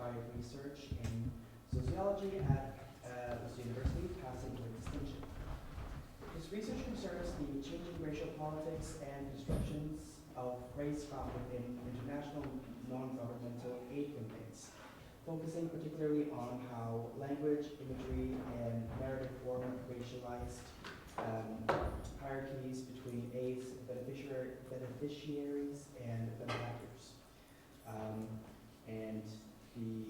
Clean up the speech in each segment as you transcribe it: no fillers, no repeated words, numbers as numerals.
postgraduate research in sociology at Worcester University, passing with distinction. His research concerns the changing racial politics and constructions of race found within international non-governmental aid campaigns, focusing particularly on how language, imagery, and narrative form racialized hierarchies between AIDS beneficiaries and benefactors. And the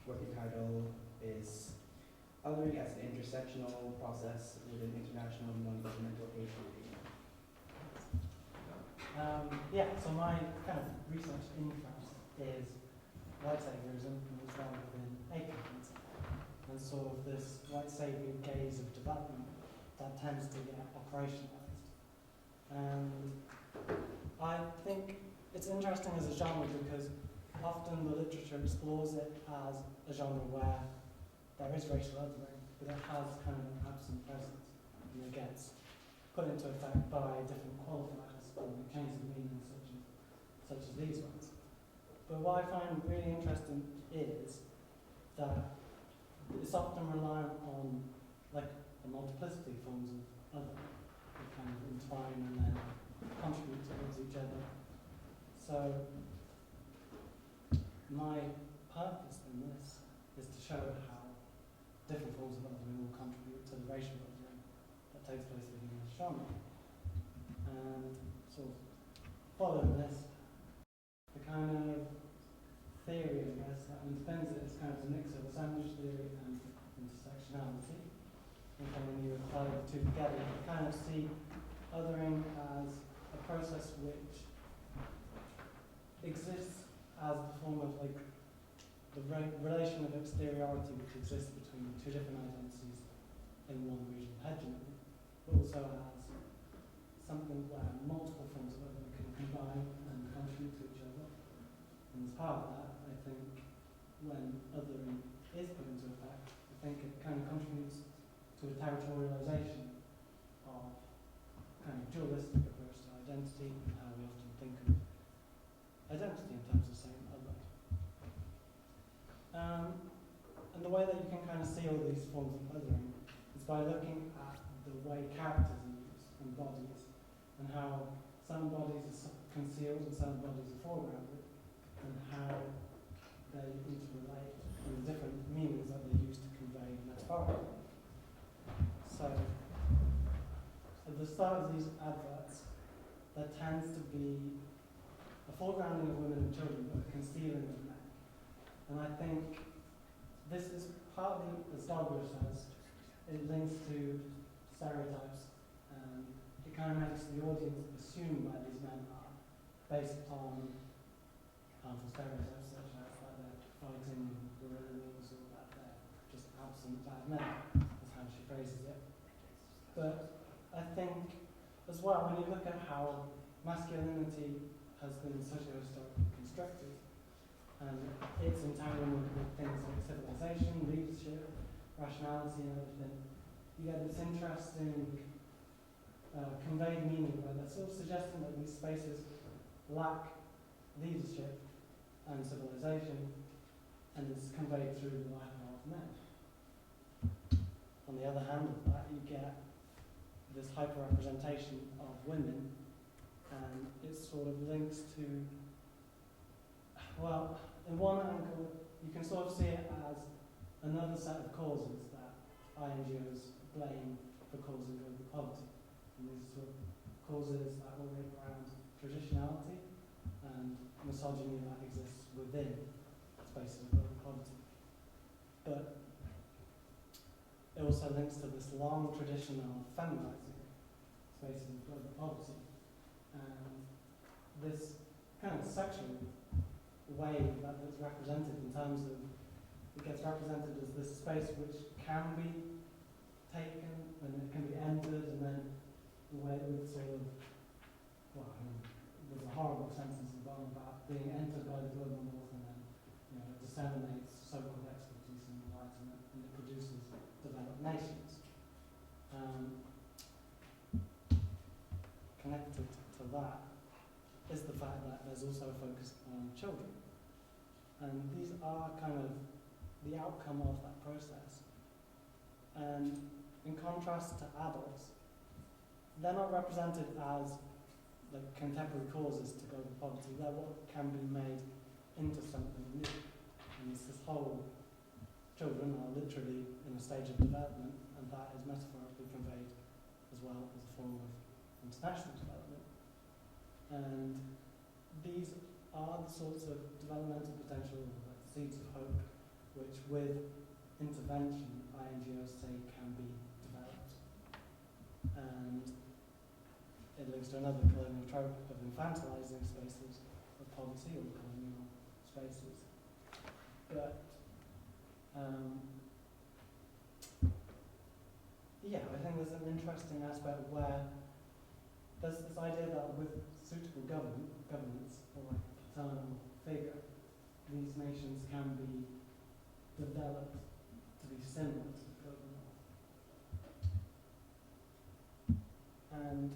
working title is Othering as an Intersectional Process within International Non-Governmental Aid Campaign. So my kind of research interest is white saviorism and what's found within aid campaigns, and sort of this white saviour gaze of development that tends to get operationalised. And I think it's interesting as a genre because often the literature explores it as a genre where there is racial othering, but it has kind of an absent presence, and it gets put into effect by different qualifiers and changes of meaning such as these ones. But what I find really interesting is that it's often reliant on like a multiplicity of forms of other that kind of entwine and then contribute towards each other. So my purpose in this is to show how different forms of othering will contribute to the racial othering that takes place within this genre. And sort of following this, the kind of theory of this that underpins it is kind of a mix of assemblage theory and intersectionality. And when you apply the two together, you kind of see othering as a process which exists as the form of like the relation of exteriority which exists between two different identities in one regional hegemony, but also as something where multiple forms of othering can combine and contribute to each other. And as part of that, I think when othering is put into effect, I think it kind of contributes to a territorialization of kind of dualistic approach to identity and how we often think of identity in terms of saying other. And the way that you can kind of see all these forms of othering is by looking at the way characters are used and bodies, and how some bodies are concealed and some bodies are foregrounded, and how they interrelate and the different meanings that they use to convey metaphorically. So, at the start of these adverts, there tends to be a foregrounding of women and children, but a concealing of men. And I think this is partly, as Douglas says, it links to stereotypes, and it kind of makes the audience assume where these men are based upon harmful stereotypes such as that they're fighting guerrilla meals or that they're just absent bad men, is how she phrases it. But I think as well, when you look at how masculinity has been socio-historically constructed, and its entanglement with things like civilization, leadership, rationality and everything, you get this interesting conveyed meaning where they're sort of suggesting that these spaces lack leadership and civilization, and it's conveyed through the life of men. On the other hand of that, you get this hyper-representation of women, and it sort of links to, well, in one angle, you can sort of see it as another set of causes that INGOs blame for causing global poverty. And these are sort of causes that relate around traditionality and misogyny that exists within spaces of global poverty. But it also links to this long tradition of feminizing spaces of global poverty. And this kind of sexual way that it's represented in terms of, it gets represented as this space which can be taken and it can be entered, and then the way it would sort of, well, I mean, there's a horrible sentence involved about being entered by the global north, and then it disseminates so-called expertise and enlightenment, and it produces developed nations. Connected to that is the fact that there's also a focus on children. And these are kind of the outcome of that process. And in contrast to adults, they're not represented as like contemporary causes to global poverty. They're what can be made into something new. And it's this whole children are literally in a stage of development, and that is metaphorically conveyed as well as a form of international development. And these are the sorts of developmental potential, like seeds of hope, which with intervention, INGOs say can be developed. And it links to another colonial trope of infantilizing spaces of poverty or colonial spaces. But yeah, I think there's an interesting aspect where there's this idea that with suitable governance or like a paternal figure, these nations can be developed to be similar to the global north. And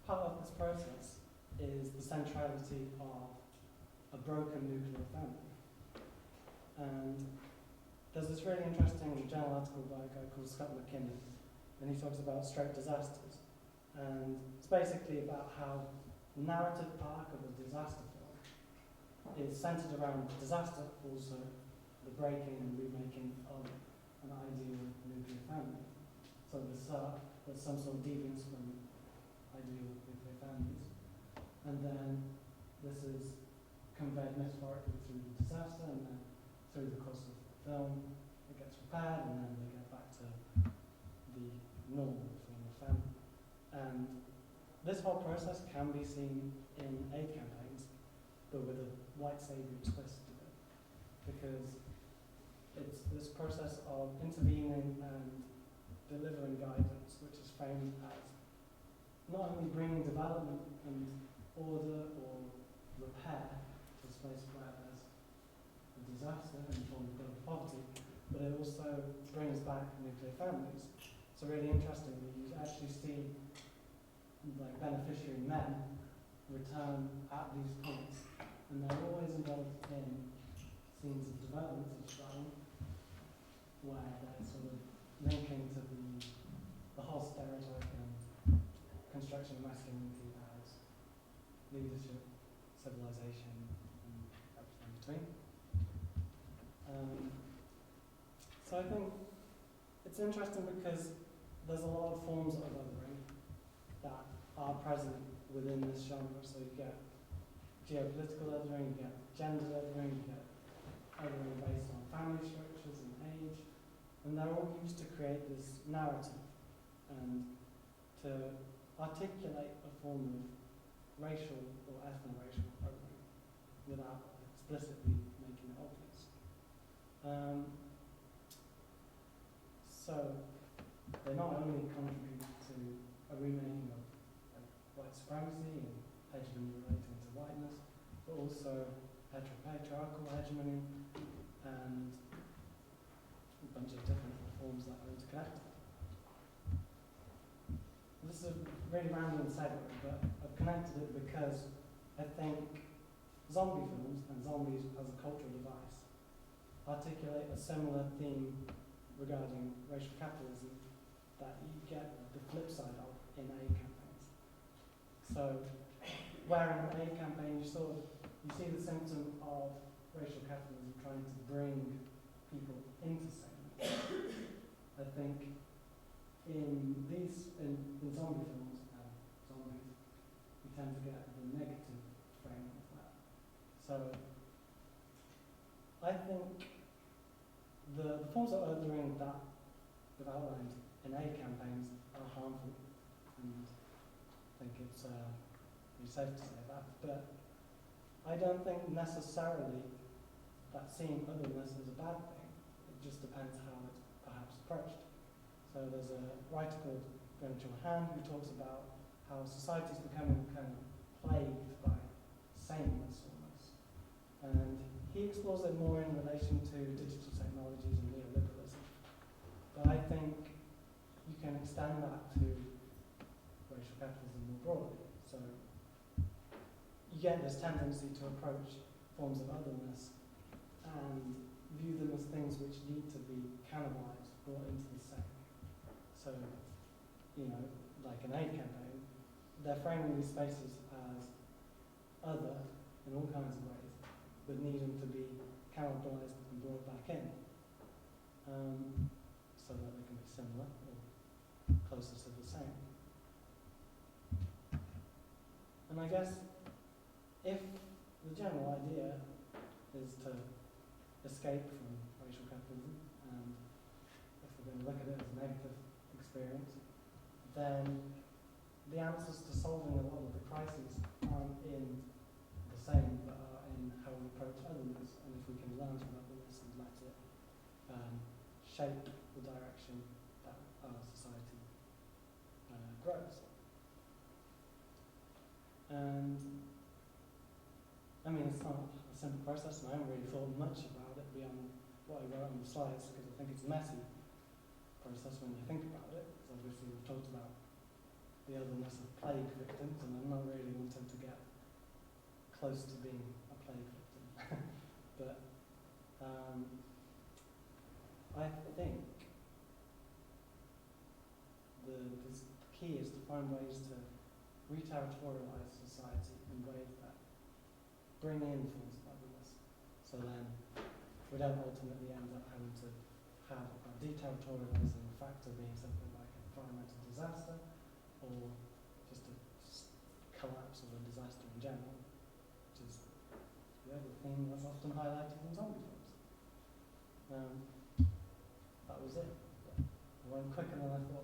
part of this process is the centrality of a broken nuclear family. And there's this really interesting journal article by a guy called Scott McKinney, and he talks about straight disasters. And it's basically about how the narrative arc of a disaster film is centered around disaster, also the breaking and remaking of an ideal nuclear family. So there's some sort of deviance from ideal nuclear families. And then this is conveyed metaphorically through the disaster, and then through the course of the film, it gets repaired, and then they get back to the normal form of family. And this whole process can be seen in aid campaigns, but with a white saviour twist to it, because it's this process of intervening and delivering guidance, which is framed as not only bringing development and order or repair to a space where there's a disaster in the form of global poverty, but it also brings back nuclear families. So really interestingly, you actually see like beneficiary men return at these points, and they're always involved in scenes of development of struggle, where they're sort of linking to the whole stereotype and construction of masculinity as leadership, civilization, and everything in between. So I think it's interesting because there's a lot of forms of othering that are present within this genre. So you get geopolitical othering, you get gender othering, you get othering based on family structures and age, and they're all used to create this narrative and to articulate a form of racial or ethno-racial othering without explicitly making it obvious. So they not only contribute to a remaking of white supremacy and hegemony relating to whiteness, but also heteropatriarchal hegemony and a bunch of different forms that are interconnected. This is a really random segue, but I've connected it because I think zombie films and zombies as a cultural device articulate a similar theme regarding racial capitalism that you get the flip side of in aid campaigns. So, where in an aid campaign you see the symptom of racial capitalism trying to bring people into sameness. I think in zombie films and zombies, you tend to get the negative frame of that. So, I think the forms of othering that we've outlined in aid campaigns are harmful, and I think it's pretty safe to say that. But I don't think necessarily that seeing otherness is a bad thing. It just depends how it's perhaps approached. So there's a writer called Grenville Han who talks about how society is becoming kind of plagued by sameness almost. And he explores it more in relation to digital technologies and neoliberalism. But I think you can extend that to racial capitalism more broadly. So you get this tendency to approach forms of otherness and view them as things which need to be cannibalised, brought into the same. So, you know, like an aid campaign, they're framing these spaces as other in all kinds of ways, but needing to be cannibalised and brought back in, so that they can be similar or closer to the same. And I guess if the general idea is to escape from racial capitalism, and if we're going to look at it as a negative experience, then the answers to solving a lot of the crises aren't in the same, but are in how we approach otherness, and if we can learn from otherness and let it shape the direction that our society grows. And I mean, it's not a simple process, and I haven't really thought much about it beyond what I wrote on the slides, because I think it's a messy process when you think about it. Because obviously we've talked about the otherness of plague victims, and I'm not really wanting to get close to being a plague victim. But I think the key is to find ways to re-territorialise society in ways that bring in forms of otherness. So then we don't ultimately end up having to have a deterritorialising factor being something like an environmental disaster, or just a collapse of a disaster in general, which is the other thing that's often highlighted in zombie films. That was it. I went quicker than I thought